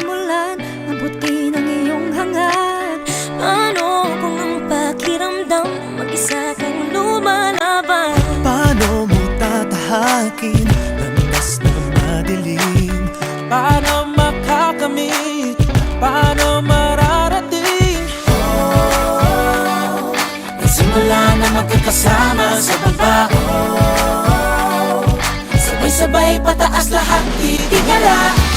simulan, abutin ang iyong hangad. Paano kung ang pakiramdam mag-isa kang lumalaban? Paano mo tatahakin landas ng madilim? Paano makakamit? Paano mararating? Nagsimula na magkakasama sa baba, sabay-sabay pataas lahat, titigala.